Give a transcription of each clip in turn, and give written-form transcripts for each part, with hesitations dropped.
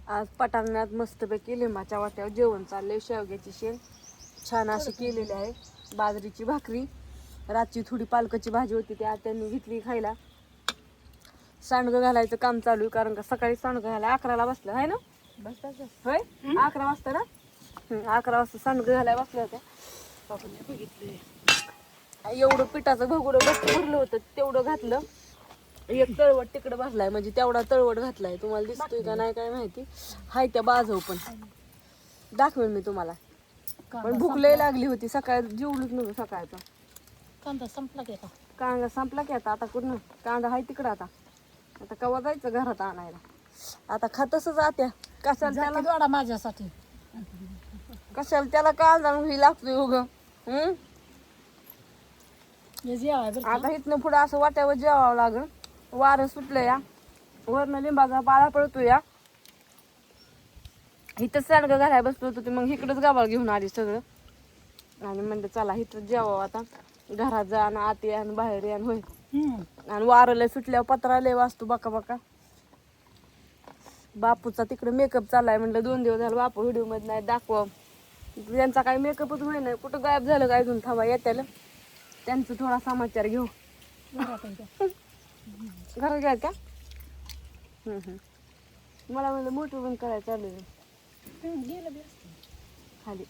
आज पटांगणात मस्तपैकी लिंबाच्या वाट्यावर जेवण चाललंय. शेवग्याची शेंग छान अशी केलेली आहे, बाजरीची भाकरी, रातची थोडी पालकाची भाजी होती ती आत्यांनी घेतली खायला. सांडगं घालायचं काम चालू आहे, कारण का सकाळी सांडगं घालायला 11ला बसलं आहे ना. होय 11 वाजता ना. 11 वाजता सांडगं घालायला बसल्या होत्या. एवढं पिठाचं भगुरं भरलं होतं तेवढं घातलं. एक तळवट तिकडे बसलाय, म्हणजे तेवढा तळवट घातलाय. तुम्हाला दिसतोय का नाही काय माहिती. हाय त्या बाजव पण दाखवेन मी तुम्हाला. पण भूक लय लागली होती, सकाळी जेवलूच नव्हतं. सकाळचा कांदा संपला की आता. कांदा संपला की आता कुठं कांदा हाय तिकडं. आता कवा जायचं घरात आणायला. आता खातसच आत्या. कशाला त्याला दोडा माझ्यासाठी. कशाला त्याला कांदा लागतोय उग. आता इथनं पुढं असं वाट्यावर जेवावं लागल. वारं सुटलं या, वरनं लिंबाचा पाला पडतो या. इथं सांडगं घालायला बसलो होतो, मग इकडंच गावाला घेऊन आली सगळं. आणि म्हणलं चला इथं जेवावं आता. घरात जा आणि आत या आणि बाहेर या होय. आणि वारं लय सुटल्यावर पत्रा लय वाजतो बका बका. बापूचा तिकडे मेकअप चाललाय. म्हणलं 2 दिवस झालं बापू व्हिडिओ मध्ये नाही दाखव. त्यांचा काही मेकअपच होई नाही. कुठं गायब झालं काय अजून थांबा येत्याला. त्यांचं थोडा समाचार घेऊ. घरात घ्या का. मला म्हणलं मोठं पण करायचं चालू खाली.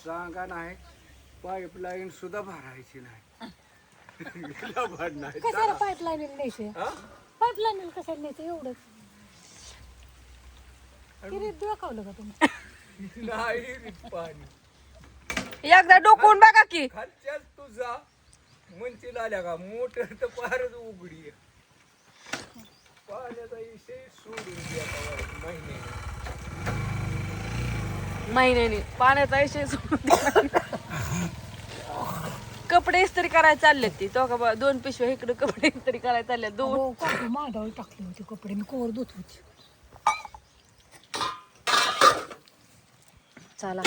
सांगा नाही, पाईपलाईन सुद्धा भरायची नाही. कशाला पाईपलाईन न्यायचं. पाईपलाईन कशाला न्यायचं एवढंच. किती दाखवलं का तुम्ही. नाही पाणी एकदा डोकवून बघा की. खालच्याच तुझा म्हणतील आल्या का मोटर तर फारच उघडी आहे. पाण्याचा विषय सोडून द्या महिन्याने पाण्याचा विषय सोडून कपडे इस्त्री करायला चालले ती. तो का 2 पिशव्या इकडे कपडे इस्त्री करायला चालले. 2 मांडवली टाकले होते कपडे, मी कोर धुत होते. चला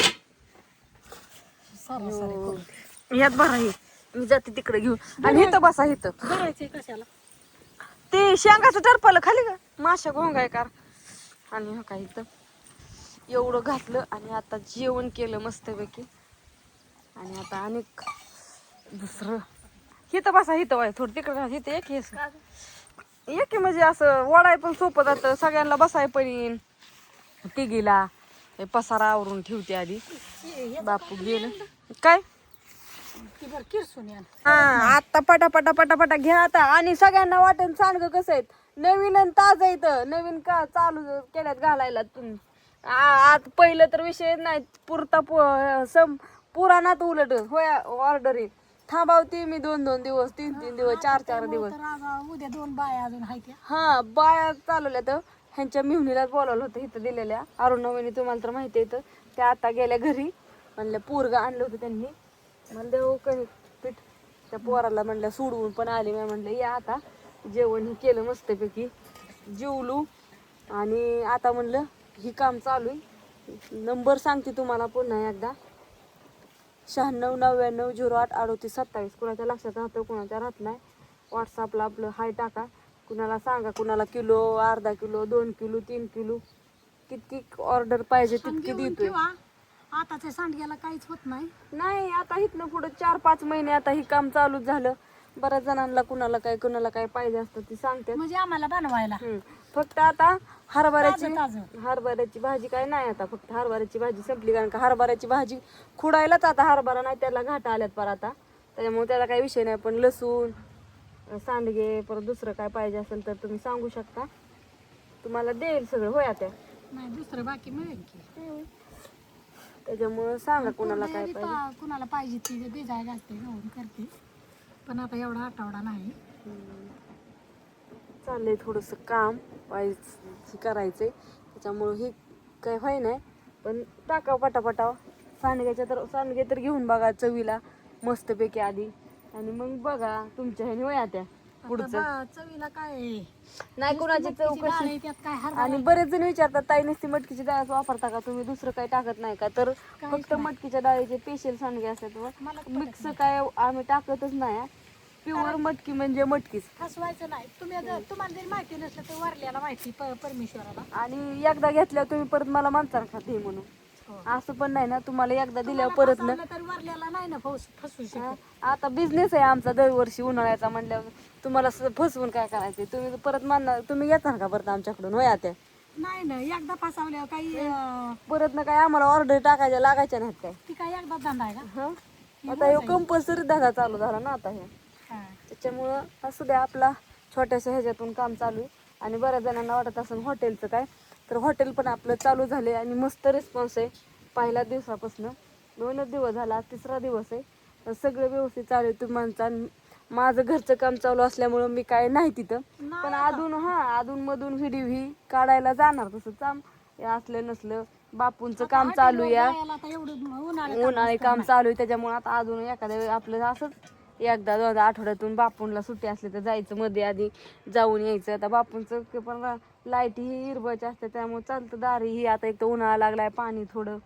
यात बरा हे मी जाते तिकडे घेऊन. आणि इथं बसा. इथं भरायचंय कशाला. ते शेंगाचं टरपालं खाली का माशा घोंगाय कार. आणि हो काय इथं एवढं घातलं आणि आता जेवण केलं मस्तपैकी. आणि आता अनेक दुसरं हिथं बसा. हिथं वाय थोडं तिकडं हिथं एक हेस एक म्हणजे असं वडाय पण सोपं जातं. सगळ्यांना बसाय पण येईन. तिघीला पसारा आवरून ठेवते आधी. बापू गेलं काय किरसून. हा आता पटापटा पटापटा घ्या आता. आणि सगळ्यांना वाटेल सांडगं कसं आहेत. नवीन आणि ताज इथं नवीन का चालू केल्यात घालायला. आज पहिलं तर विषय नाही पुरता पुराणात उलट होय. ऑर्डर थांबावती मी 2-2 दिवस 3-3 दिवस 4-4 दिवस. उद्या 2 बाया अजून आहेत. हा बाया चालवल्या तर ह्यांच्या मिहुनीलाच बोलावलं होतं इथं दिलेल्या. अरुणवणी तुम्हाला तर माहिती आहे. त्या आता गेल्या घरी. म्हणलं पोरगा आणलं होतं त्यांनी. म्हणलं हो कणी पीठ त्या पोराला म्हणलं सोडवून पण आली. मी म्हणलं या आता जेवण ही केलं मस्तपैकी जेवलो. आणि आता म्हणलं ही काम चालू आहे. नंबर सांगते तुम्हाला पुन्हा एकदा. 9699083827. कुणाच्या लक्षात राहतं कुणाच्या राहत नाही. व्हॉट्सअपला आपलं हाय टाका. कुणाला सांगा कुणाला किलो, अर्धा किलो, 2 किलो, 3 किलो कितकी ऑर्डर पाहिजे तितकी देतोय. आताच्या सांडग्याला काहीच होत नाही. आता इथनं पुढं 4-5 महिने आता ही काम चालूच झालं. बऱ्याच जणांना कुणाला काय पाहिजे असतं ती सांगते. म्हणजे आम्हाला बनवायला फक्त आता हरभऱ्याची भाजी काय नाही. आता फक्त हरभऱ्याची भाजी संपली. कारण का हरभऱ्याची भाजी खुडायलाच आता हरभरा नाही त्याला घाटा आल्यात पर आता. त्याच्यामुळे त्याला काही विषय नाही. पण लसूण सांडगे परत दुसरं काय पाहिजे असेल तर तुम्ही सांगू शकता. तुम्हाला देईल सगळं होय आता. नाही दुसरं बाकी मिळेल की. त्याच्यामुळं सांगा कुणाला काय पाहिजे. कुणाला पाहिजे ती भिजाय घालते गहून करते. पण आता एवढा आठवडा नाही. चाललंय थोडंसं काम पाहिजे करायचंय. त्याच्यामुळं हे काय व्हाय नाही. पण टाका पटापटा. सांडगे तर घेऊन बघा चवीला मस्तपैकी आधी. आणि मग बघा तुमच्या ह्याने वया त्या पुढचं चवीला काय नाही कुणाची चव कशी. त्यात काय आणि बरेच जण विचारतात ताई नुसती मटकीची डाळ वापरता का तुम्ही दुसरं काही टाकत नाही का. तर फक्त मटकीच्या डाळीचे स्पेशल सांडगे असतात. मिक्स काय आम्ही टाकतच नाही. प्युअर मटकी म्हणजे मटकीच. फसवायचं नाही. तुम्हाला जरी माहिती नसलं तर वरल्याला माहिती, परमेश्वराला. आणि एकदा घेतल्यावर तुम्ही परत मला म्हणता का ते म्हणून. हो. असं पण नाही ना, तुम्हाला एकदा दिल्यावर तुम्हाला परत ना. फसवलं तर वरल्याला नाही ना फसवू शकत. आता बिझनेस आहे आमचा दरवर्षी उन्हाळ्याचा म्हणल्यावर तुम्हाला फसवून काय करायचं. तुम्ही परत म्हणणार, तुम्ही येणार का परत आमच्याकडून होय आता. नाही ना, एकदा फसवल्यावर काही परत ना काय आम्हाला ऑर्डर टाकायच्या लागायच्या नाहीत काय. ती काय एकदा धंदा आहे का? हं? आता हे कंपल्सरी धंदा चालू झाला ना आता हे. हा. त्याच्यामुळं असू द्या, आपला छोट्याशा ह्याच्यातून काम चालू आहे. आणि बऱ्याच जणांना वाटत असेल हॉटेलचं काय, तर हॉटेल पण आपलं चालू झाले आणि मस्त रिस्पॉन्स आहे. पहिल्या दिवसापासून 2च दिवस झाला, आज 3रा दिवस आहे. तर सगळं व्यवस्थित चालू आहे. तुम्हाला माझं घरचं काम चालू असल्यामुळं मी काय नाही तिथं, पण अधून मधून व्हिडिओ ही काढायला जाणार. तसं काम असलं नसलं, बापूंचं काम चालू आहे, जायला आता एवढं उन्हाळी काम चालू आहे. त्याच्यामुळे आता अजून एखाद्या वेळी आपलं असंच एकदा 2 आठवड्यातून बापूंला सुट्टी असली तर जायचं, मध्ये आधी जाऊन यायचं. आता बापूंचं पण लाईट ही हिरबाची असते, त्यामुळे चालतं. दारी ही आता एक तर उन्हाळा लागलाय, पाणी थोडं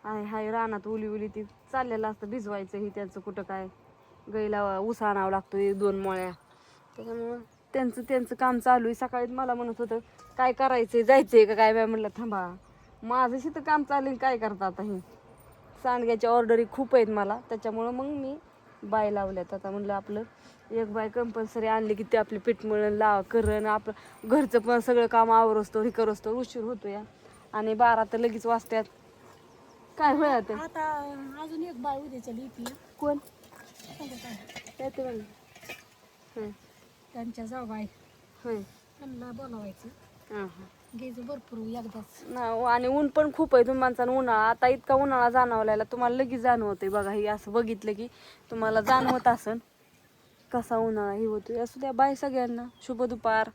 आहे, हाय रानात उली ती चाललेलं असतं. भिजवायचं ही त्यांचं कुठं काय, गाईला ऊस आणावं लागतो 1-2 मळ्या. त्याच्यामुळं त्यांचं काम चालू आहे. सकाळीच मला म्हणत होतं काय करायचंय, जायचंय का काय. म्हणलं थांबा, माझं शिथं काम चालू आहे, काय करता आता. हे सांडग्याच्या ऑर्डरी खूप आहेत मला, त्याच्यामुळं मग मी बाय लावल्यात. आता म्हणलं आपलं एक बाय कंपल्सरी आणली की ते आपले पीठ मळण करण, आपलं घरचं पण सगळं काम आवरस्तो हे करस्तो उशीर होतो या. आणि 12 तर लगेच वाजतात. काय होय आता. आता अजून एक बाय उद्याच्या लिहिती. कोण संध्याकाळी येते म्हणलं. त्यांच्या जाऊबाई, होय. त्यांना बोलावायचं, हां घ्यायचं भरपूर एकदाच. ना. आणि ऊन पण खूप आहे तुम्हाला. उन्हाळा आता इतका उन्हाळा जाणवलाय, तुम्हाला लगेच जाणवतंय बघा. हे असं बघितलं की तुम्हाला जाणवत असन कसा उन्हाळा हे होतोय. असू द्या, बाय सगळ्यांना, शुभ दुपार.